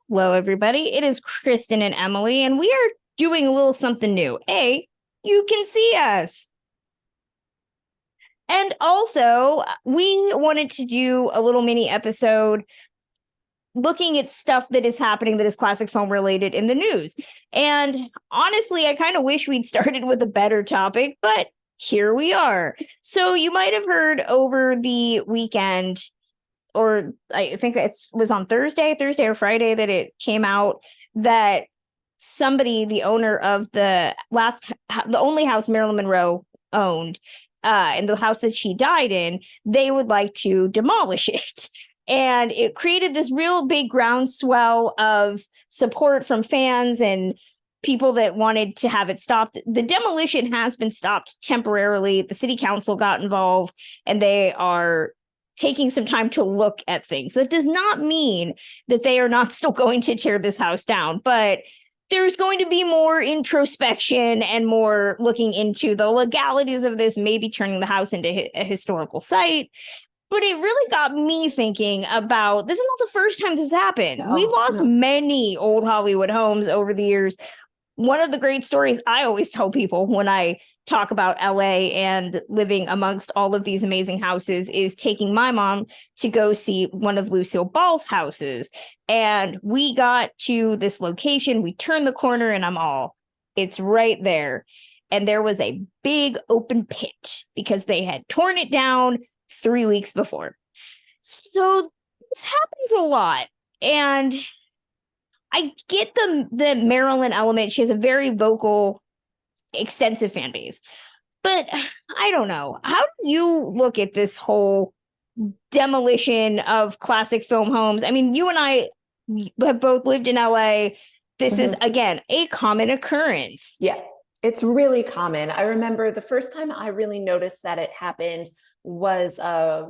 Hello, everybody. It is Kristen and Emily, and we are doing a little something new. You can see us. And also, we wanted to do a little mini episode looking at stuff that is happening that is classic film related in the news. And honestly, I kind of wish we'd started with a better topic, but here we are. So you might have heard over the weekend, or I think it was on Thursday or Friday, that it came out that somebody, the owner of the only house Marilyn Monroe owned, and the house that she died in, they would like to demolish it. And it created this real big groundswell of support from fans and people that wanted to have it stopped. The demolition has been stopped temporarily. The city council got involved, and they are taking some time to look at things. That does not mean that they are not still going to tear this house down, but there's going to be more introspection and more looking into the legalities of this, maybe turning the house into a historical site. But it really got me thinking about, this is not the first time this happened. We've lost many old Hollywood homes over the years. One of the great stories I always tell people when I talk about LA and living amongst all of these amazing houses is taking my mom to go see one of Lucille Ball's houses. And we got to this location, we turned the corner, and it's right there. And there was a big open pit because they had torn it down 3 weeks before. So this happens a lot. And I get the Marilyn element. She has a very vocal, extensive fan base. But I don't know. How do you look at this whole demolition of classic film homes? I mean, you and I have both lived in LA. This is, again, a common occurrence. Yeah, it's really common. I remember the first time I really noticed that it happened was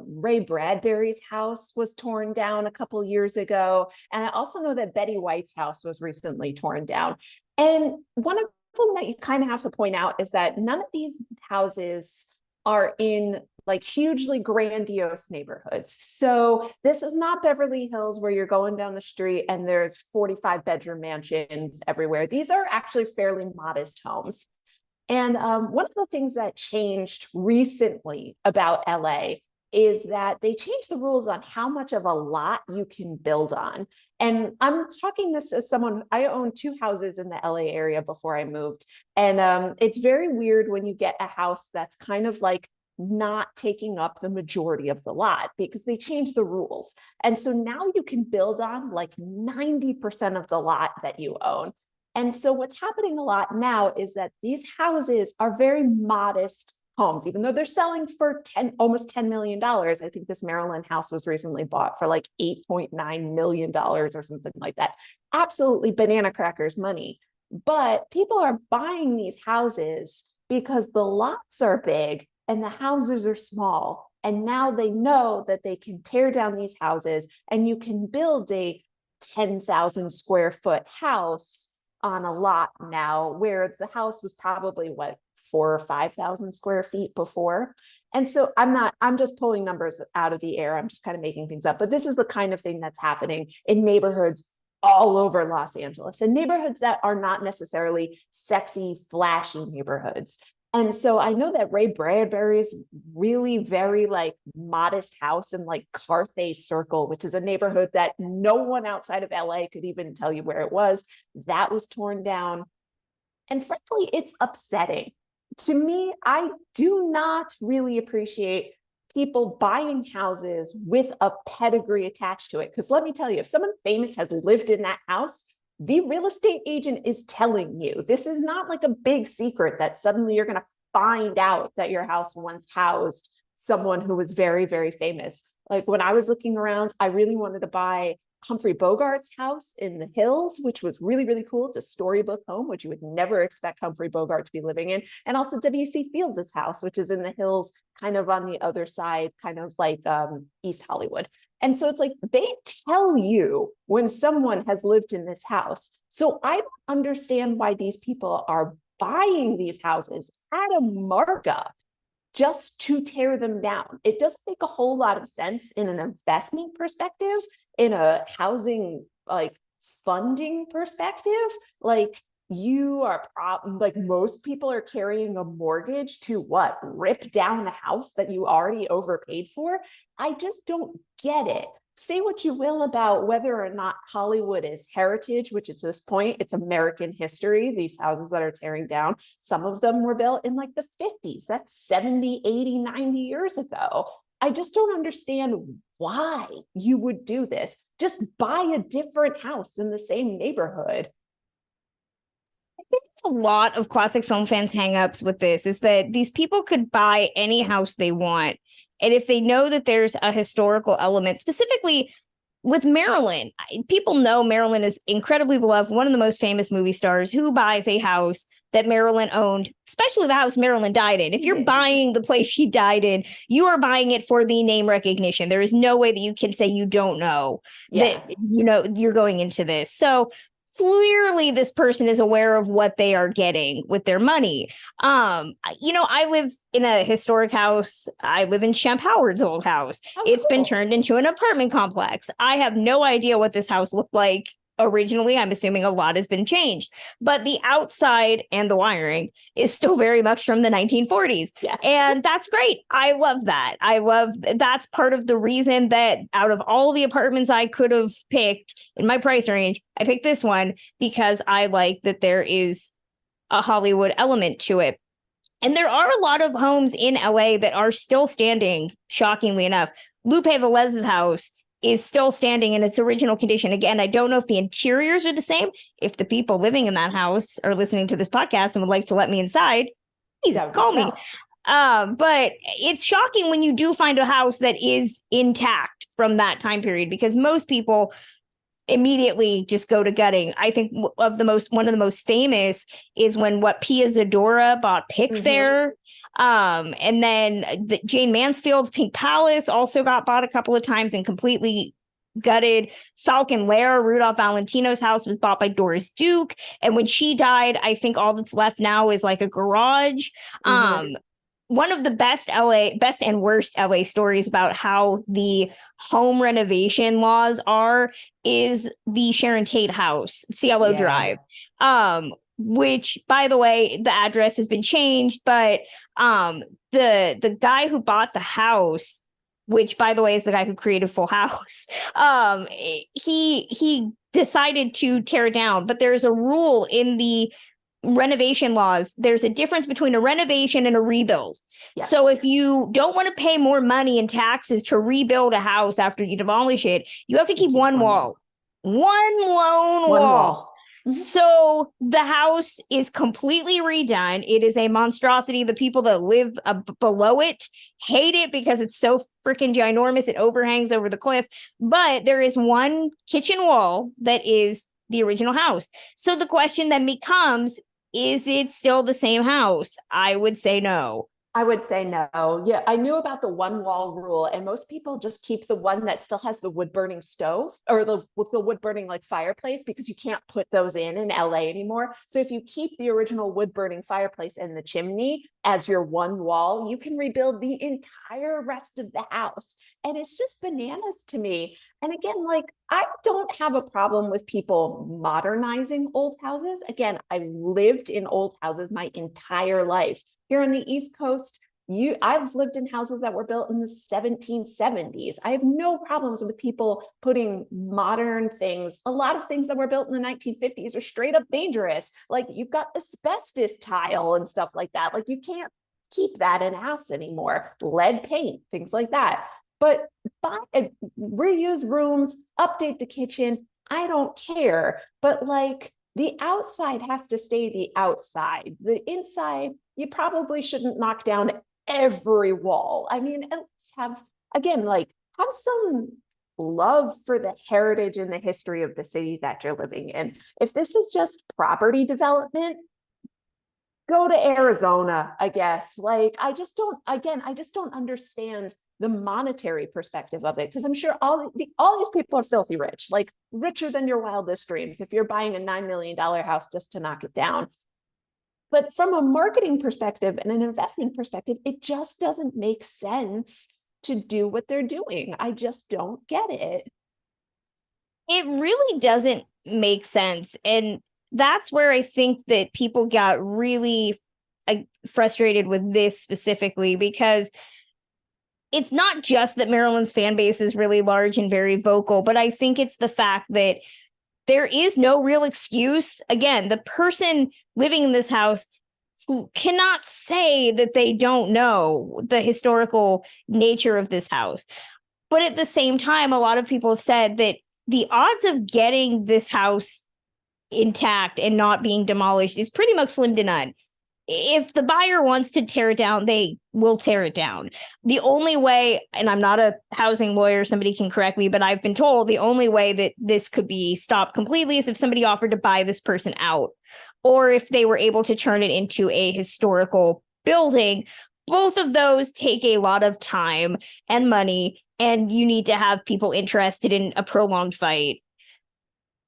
Ray Bradbury's house was torn down a couple years ago. And I also know that Betty White's house was recently torn down. And one of the things that you kind of have to point out is that none of these houses are in like hugely grandiose neighborhoods. So this is not Beverly Hills where you're going down the street and there's 45 bedroom mansions everywhere. These are actually fairly modest homes. And one of the things that changed recently about LA is that they changed the rules on how much of a lot you can build on. And I'm talking this as someone, I owned 2 houses in the LA area before I moved. And it's very weird when you get a house that's kind of like not taking up the majority of the lot because they changed the rules. And so now you can build on like 90% of the lot that you own. And so what's happening a lot now is that these houses are very modest homes, even though they're selling for almost $10 million. I think this Maryland house was recently bought for like $8.9 million or something like that. Absolutely banana crackers money. But people are buying these houses because the lots are big and the houses are small. And now they know that they can tear down these houses and you can build a 10,000 square foot house on a lot now, where the house was probably 4,000 or 5,000 square feet before. And so I'm just pulling numbers out of the air. I'm just kind of making things up, but this is the kind of thing that's happening in neighborhoods all over Los Angeles, and neighborhoods that are not necessarily sexy, flashy neighborhoods. And so I know that Ray Bradbury's really very like modest house in like Carthay Circle, which is a neighborhood that no one outside of LA could even tell you where it was, that was torn down. And frankly, it's upsetting. To me, I do not really appreciate people buying houses with a pedigree attached to it. Because let me tell you, if someone famous has lived in that house, the real estate agent is telling you. This is not like a big secret that suddenly you're going to find out that your house once housed someone who was very, very famous. Like when I was looking around, I really wanted to buy Humphrey Bogart's house in the Hills, which was really, really cool. It's a storybook home, which you would never expect Humphrey Bogart to be living in. And also W.C. Fields' house, which is in the Hills, kind of on the other side, kind of like East Hollywood. And so it's like they tell you when someone has lived in this house. So I don't understand why these people are buying these houses at a markup just to tear them down. It doesn't make a whole lot of sense in an investment perspective, in a housing like funding perspective, like you are like most people are carrying a mortgage to what, rip down the house that you already overpaid for. I just don't get it. Say what you will about whether or not Hollywood is heritage, which at this point it's American history. These houses that are tearing down, some of them were built in like the 50s. That's 70, 80, 90 years ago. I just don't understand why you would do this. Just buy a different house in the same neighborhood. I think it's a lot of classic film fans' hangups with this is that these people could buy any house they want. And if they know that there's a historical element, specifically with Marilyn, people know Marilyn is incredibly beloved, one of the most famous movie stars. Who buys a house that Marilyn owned, especially the house Marilyn died in? If you're buying the place she died in, you are buying it for the name recognition. There is no way that you can say you don't know that, you know, you're going into this. So clearly this person is aware of what they are getting with their money. You know, I live in a historic house. I live in Shemp Howard's old house. It's been turned into an apartment complex. I have no idea what this house looked like originally. I'm assuming a lot has been changed, but the outside and the wiring is still very much from the 1940s. And that's great. I love that. That's part of the reason that out of all the apartments I could have picked in my price range, I picked this one because I like that there is a Hollywood element to it. And there are a lot of homes in LA that are still standing, shockingly enough. Lupe Velez's house is still standing in its original condition. Again, I don't know if the interiors are the same. If the people living in that house are listening to this podcast and would like to let me inside, please call me. But it's shocking when you do find a house that is intact from that time period, because most people immediately just go to gutting. I think one of the most famous is when Pia Zadora bought Pickfair. And then Jane Mansfield's Pink Palace also got bought a couple of times and completely gutted. Falcon Lair, Rudolph Valentino's house, was bought by Doris Duke. And when she died, I think all that's left now is like a garage. One of the best and worst LA stories about how the home renovation laws are is the Sharon Tate house, Cielo Drive. Which, by the way, the address has been changed, but the guy who bought the house, which, by the way, is the guy who created Full House, he decided to tear it down. But there's a rule in the renovation laws. There's a difference between a renovation and a rebuild. So if you don't want to pay more money in taxes to rebuild a house after you demolish it, you have to keep one wall. One lone wall. So the house is completely redone. It is a monstrosity. The people that live below it hate it because it's so freaking ginormous. It overhangs over the cliff. But there is one kitchen wall that is the original house. So the question then becomes, is it still the same house? I would say no. I would say no. Yeah, I knew about the one wall rule, and most people just keep the one that still has the wood burning stove or the wood burning like fireplace, because you can't put those in LA anymore. So if you keep the original wood burning fireplace and the chimney as your one wall, you can rebuild the entire rest of the house. And it's just bananas to me. And again, like, I don't have a problem with people modernizing old houses. Again, I lived in old houses my entire life. Here on the East Coast, I've lived in houses that were built in the 1770s. I have no problems with people putting modern things. A lot of things that were built in the 1950s are straight up dangerous. Like, you've got asbestos tile and stuff like that. Like, you can't keep that in a house anymore. Lead paint, things like that. But reuse rooms, update the kitchen, I don't care. But like, the outside has to stay the outside. The inside, you probably shouldn't knock down every wall. I mean, let's have some love for the heritage and the history of the city that you're living in. If this is just property development, go to Arizona, I guess. Like, I just don't understand the monetary perspective of it, because I'm sure all these people are filthy rich, like richer than your wildest dreams, if you're buying a $9 million house just to knock it down. But from a marketing perspective and an investment perspective, it just doesn't make sense to do what they're doing. I just don't get it. It really doesn't make sense. And that's where I think that people got really frustrated with this specifically, because it's not just that Marilyn's fan base is really large and very vocal, but I think it's the fact that there is no real excuse. Again, the person living in this house who cannot say that they don't know the historical nature of this house. But at the same time, a lot of people have said that the odds of getting this house intact and not being demolished is pretty much slim to none. If the buyer wants to tear it down, they will tear it down. The only way, and I'm not a housing lawyer, somebody can correct me, but I've been told the only way that this could be stopped completely is if somebody offered to buy this person out, or if they were able to turn it into a historical building. Both of those take a lot of time and money, and you need to have people interested in a prolonged fight.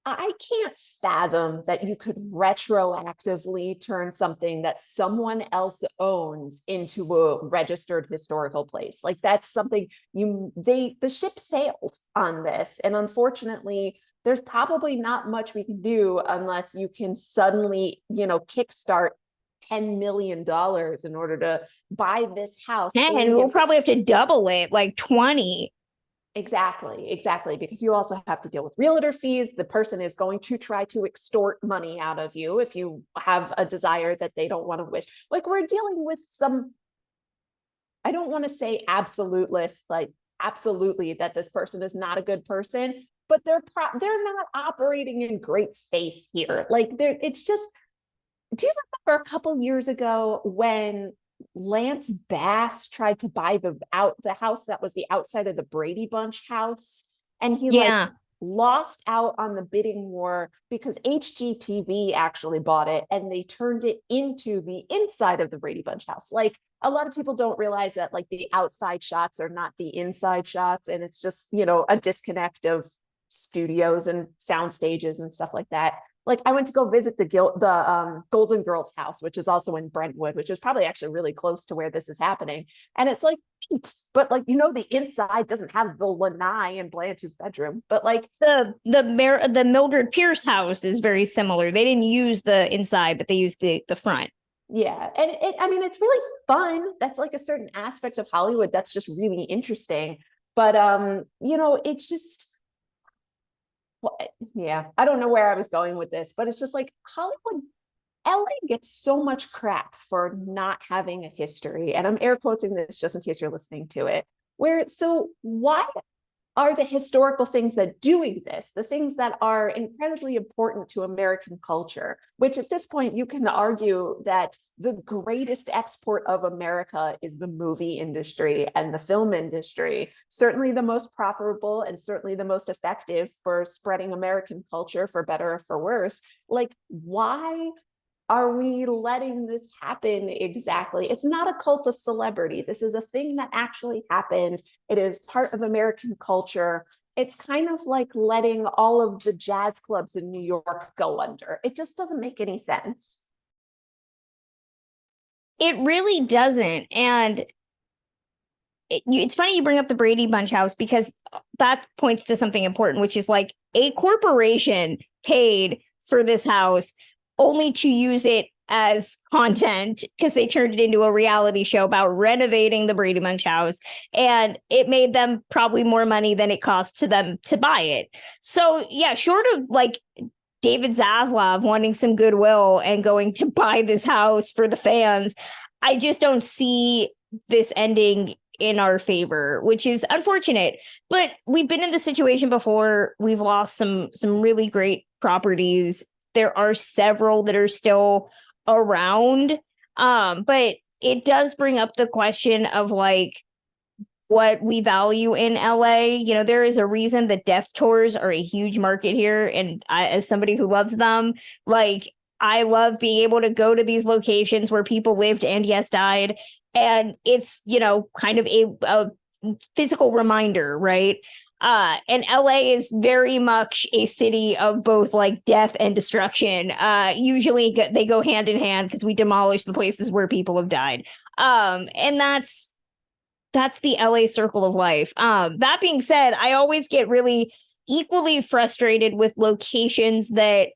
I can't fathom that you could retroactively turn something that someone else owns into a registered historical place. Like, that's something the ship sailed on this. And unfortunately, there's probably not much we can do unless you can suddenly, kickstart $10 million in order to buy this house. And we'll probably have to double it, like 20. Exactly. Because you also have to deal with realtor fees. The person is going to try to extort money out of you if you have a desire that they don't want to wish. Like, we're dealing with some, I don't want to say absoluteless, like absolutely that this person is not a good person, but they're not operating in great faith here. Like, it's just, do you remember a couple years ago when Lance Bass tried to buy the house that was the outside of the Brady Bunch house, and he lost out on the bidding war because HGTV actually bought it and they turned it into the inside of the Brady Bunch house. Like, a lot of people don't realize that, like, the outside shots are not the inside shots, and it's just, a disconnect of studios and sound stages and stuff like that. Like, I went to go visit the Golden Girls house, which is also in Brentwood, which is probably actually really close to where this is happening. And it's like, but like, the inside doesn't have the lanai in Blanche's bedroom, but like the Mildred Pierce house is very similar. They didn't use the inside, but they used the front. Yeah. And it's really fun. That's like a certain aspect of Hollywood that's just really interesting. But it's just, yeah, I don't know where I was going with this, but it's just like Hollywood, LA gets so much crap for not having a history. And I'm air quoting this just in case you're listening to it. So why are the historical things that do exist, the things that are incredibly important to American culture, which at this point you can argue that the greatest export of America is the movie industry and the film industry, certainly the most profitable and certainly the most effective for spreading American culture for better or for worse. Like, why are we letting this happen exactly? It's not a cult of celebrity. This is a thing that actually happened. It is part of American culture. It's kind of like letting all of the jazz clubs in New York go under. It just doesn't make any sense. It really doesn't. And it's funny you bring up the Brady Bunch house, because that points to something important, which is like a corporation paid for this house only to use it as content because they turned it into a reality show about renovating the Brady Bunch house, and it made them probably more money than it cost to them to buy it. So yeah, short of like David Zaslav wanting some goodwill and going to buy this house for the fans, I just don't see this ending in our favor, which is unfortunate. But we've been in this situation before. We've lost some really great properties. There are several that are still around. But it does bring up the question of like what we value in LA. There is a reason that death tours are a huge market here. And as somebody who loves them, like, I love being able to go to these locations where people lived and yes, died. And it's, kind of a physical reminder, right? And LA is very much a city of both like death and destruction. Usually they go hand in hand because we demolish the places where people have died. And that's the LA circle of life. That being said, I always get really equally frustrated with locations that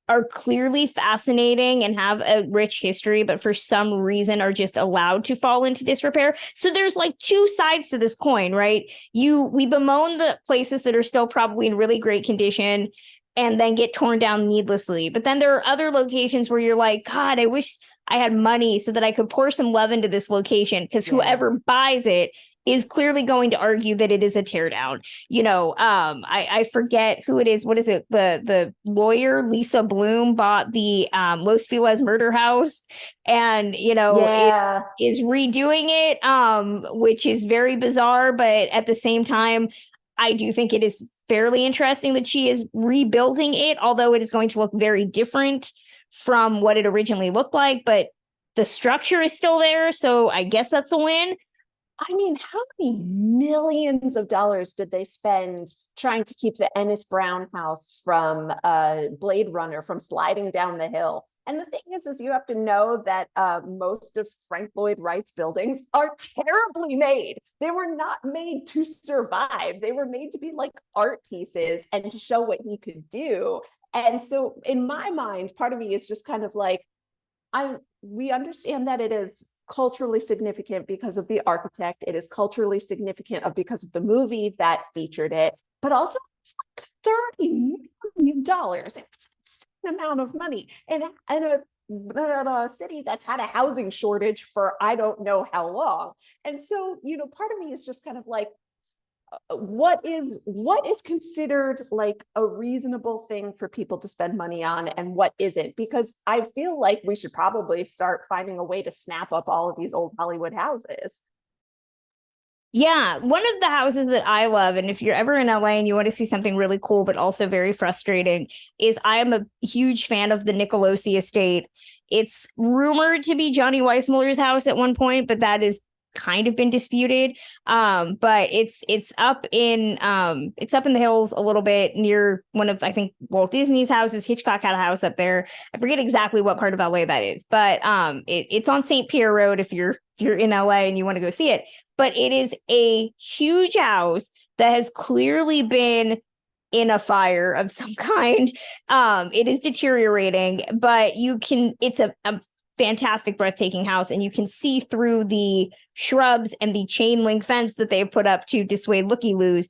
are clearly fascinating and have a rich history, but for some reason are just allowed to fall into disrepair. So there's like two sides to this coin, right? We bemoan the places that are still probably in really great condition and then get torn down needlessly. But then there are other locations where you're like, God, I wish I had money so that I could pour some love into this location, because whoever buys it is clearly going to argue that it is a teardown. I forget who it is. What is it? The lawyer Lisa Bloom bought the Los Feliz murder house, and is redoing it, which is very bizarre. But at the same time, I do think it is fairly interesting that she is rebuilding it, although it is going to look very different from what it originally looked like. But the structure is still there, so I guess that's a win. I mean, how many millions of dollars did they spend trying to keep the Ennis Brown house from Blade Runner from sliding down the hill? And the thing is you have to know that most of Frank Lloyd Wright's buildings are terribly made. They were not made to survive. They were made to be like art pieces and to show what he could do. And so in my mind, part of me is just kind of like, we understand that it is culturally significant because of the architect. It is culturally significant because of the movie that featured it, but also it's like $30 million. It's an amount of money. And a city that's had a housing shortage for I don't know how long. And so, part of me is just kind of like, what is considered like a reasonable thing for people to spend money on and what isn't? Because I feel like we should probably start finding a way to snap up all of these old Hollywood houses. Yeah, one of the houses that I love, and if you're ever in LA and you want to see something really cool but also very frustrating, is I am a huge fan of the Nicolosi Estate. It's rumored to be Johnny Weissmuller's house at one point, but that is kind of been disputed. But it's up in the hills a little bit near one of, I think, Walt Disney's houses. Hitchcock had a house up there. I forget exactly what part of LA that is, but it's on St. Pierre Road if you're in LA and you want to go see it. But it is a huge house that has clearly been in a fire of some kind. It is deteriorating, but it's a fantastic, breathtaking house, and you can see through the shrubs and the chain link fence that they've put up to dissuade looky-loos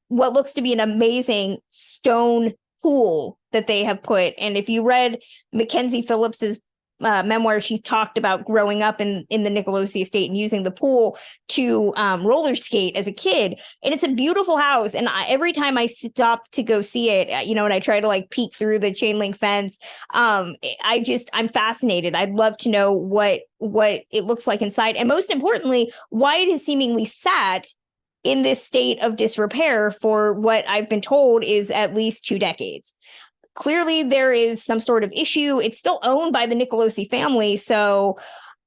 what looks to be an amazing stone pool that they have put. And if you read Mackenzie Phillips's memoir, she talked about growing up in the Nicolosi Estate and using the pool to roller skate as a kid. And it's a beautiful house. And every time I stop to go see it, and I try to like peek through the chain link fence, I'm fascinated. I'd love to know what it looks like inside. And most importantly, why it has seemingly sat in this state of disrepair for what I've been told is at least 2 decades. Clearly, there is some sort of issue. It's still owned by the Nicolosi family, so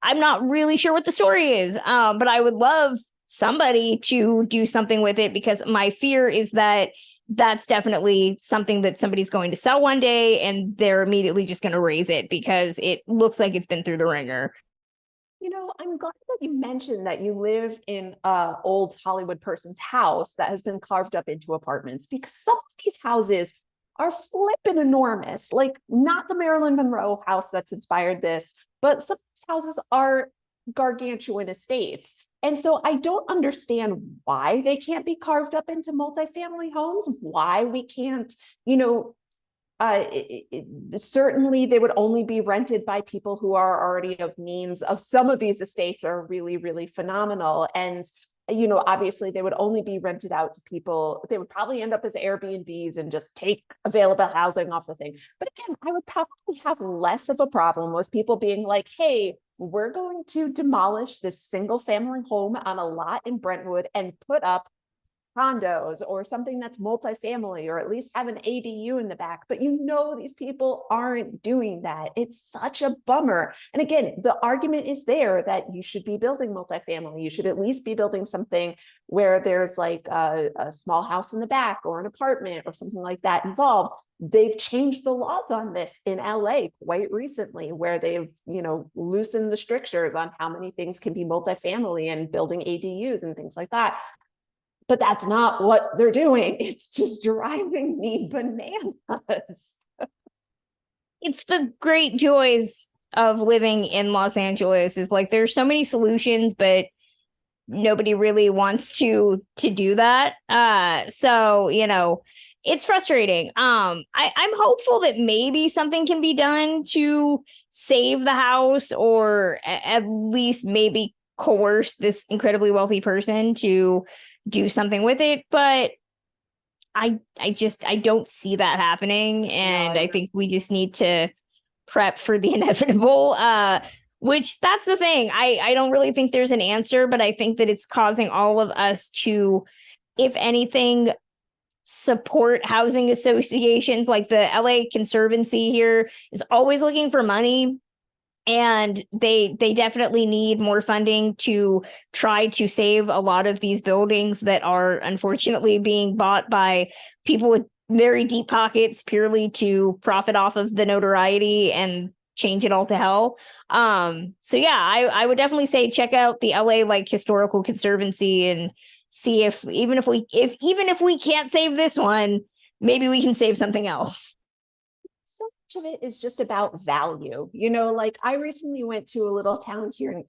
I'm not really sure what the story is. But I would love somebody to do something with it, because my fear is that that's definitely something that somebody's going to sell one day, and they're immediately just going to raise it because it looks like it's been through the ringer. I'm glad that you mentioned that you live in an old Hollywood person's house that has been carved up into apartments, because some of these houses are flipping enormous. Like, not the Marilyn Monroe house that's inspired this, but some of these houses are gargantuan estates. And so I don't understand why they can't be carved up into multifamily homes, why we can't, certainly they would only be rented by people who are already of means. Of some of these estates are really, really phenomenal. And obviously they would only be rented out to people. They would probably end up as Airbnbs and just take available housing off the thing. But again, I would probably have less of a problem with people being like, hey, we're going to demolish this single family home on a lot in Brentwood and put up condos or something that's multifamily, or at least have an ADU in the back. But these people aren't doing that. It's such a bummer. And again, the argument is there that you should be building multifamily. You should at least be building something where there's like a small house in the back or an apartment or something like that involved. They've changed the laws on this in LA quite recently, where they've, loosened the strictures on how many things can be multifamily and building ADUs and things like that. but that's not what they're doing. It's just driving me bananas. It's the great joys of living in Los Angeles is like there's so many solutions, but nobody really wants to do that. So it's frustrating. I'm hopeful that maybe something can be done to save the house, or at least maybe coerce this incredibly wealthy person to do something with it. But I don't see that happening, and I think we just need to prep for the inevitable. Which that's the thing. I don't really think there's an answer, but I think that it's causing all of us to, if anything, support housing associations. Like the LA Conservancy here is always looking for money, and they definitely need more funding to try to save a lot of these buildings that are unfortunately being bought by people with very deep pockets purely to profit off of the notoriety and change it all to hell. So yeah, I would definitely say check out the LA like historical conservancy and see if even if we can't save this one, maybe we can save something else. So much of it is just about value. Like I recently went to a little town here in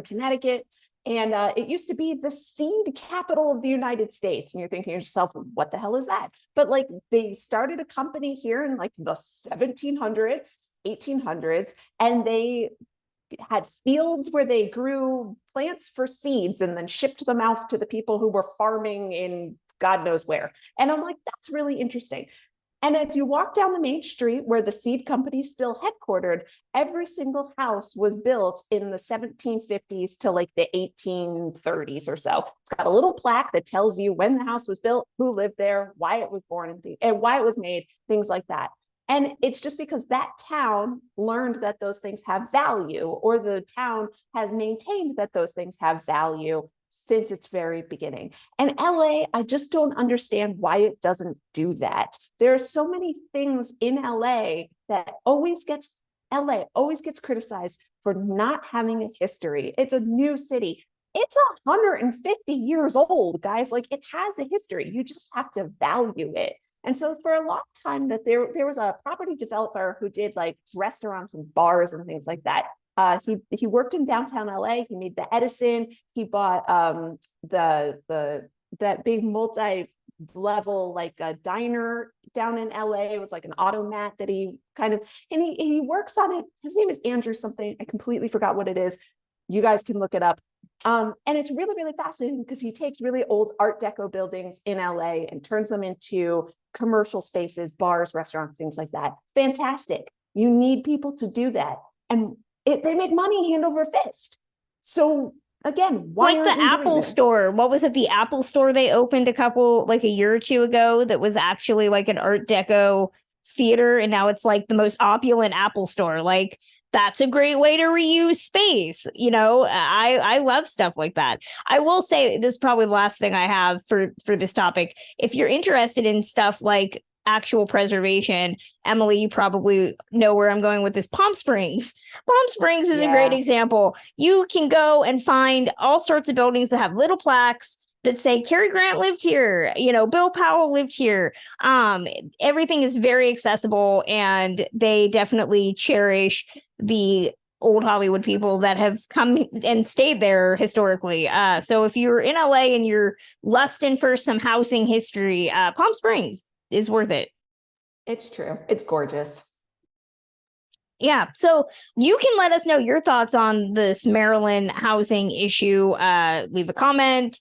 Connecticut, and it used to be the seed capital of the United States. And you're thinking to yourself, what the hell is that? But like they started a company here in like the 1700s, 1800s, and they had fields where they grew plants for seeds and then shipped them out to the people who were farming in God knows where. And I'm like, that's really interesting. And as you walk down the main street where the seed company is still headquartered, every single house was built in the 1750s to like the 1830s or so. It's got a little plaque that tells you when the house was built, who lived there, why it was born, and why it was made, things like that. And it's just because that town learned that those things have value, or the town has maintained that those things have value since its very beginning. And LA, I just don't understand why it doesn't do that. There are so many things in LA that always gets criticized for not having a history. It's a new city. It's 150 years old, guys. Like, it has a history. You just have to value it. And so for a long time that there was a property developer who did like restaurants and bars and things like that. He worked in downtown LA. He made the Edison. He bought that big multi-level like a diner down in LA. It was like an automat that he he works on it. His name is Andrew something. I completely forgot what it is. You guys can look it up. And it's really, really fascinating because he takes really old Art Deco buildings in LA and turns them into commercial spaces, bars, restaurants, things like that. Fantastic. You need people to do that. And they make money hand over fist. So again, why like the Apple store? What was it? The Apple store they opened a year or two ago that was actually like an Art Deco theater, and now it's like the most opulent Apple store. Like, that's a great way to reuse space. I love stuff like that. I will say this is probably the last thing I have for this topic. If you're interested in stuff like actual preservation, Emily, you probably know where I'm going with this. Palm Springs is a great example. You can go and find all sorts of buildings that have little plaques that say Cary Grant lived here, Bill Powell lived here. Everything is very accessible, and they definitely cherish the old Hollywood people that have come and stayed there historically. So if you're in LA and you're lusting for some housing history, Palm Springs is worth it. It's true. It's gorgeous. Yeah. So you can let us know your thoughts on this Maryland housing issue. Leave a comment.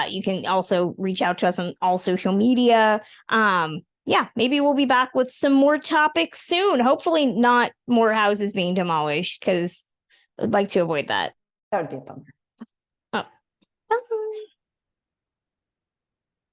You can also reach out to us on all social media. Maybe we'll be back with some more topics soon. Hopefully not more houses being demolished, because I'd like to avoid that. That would be a bummer.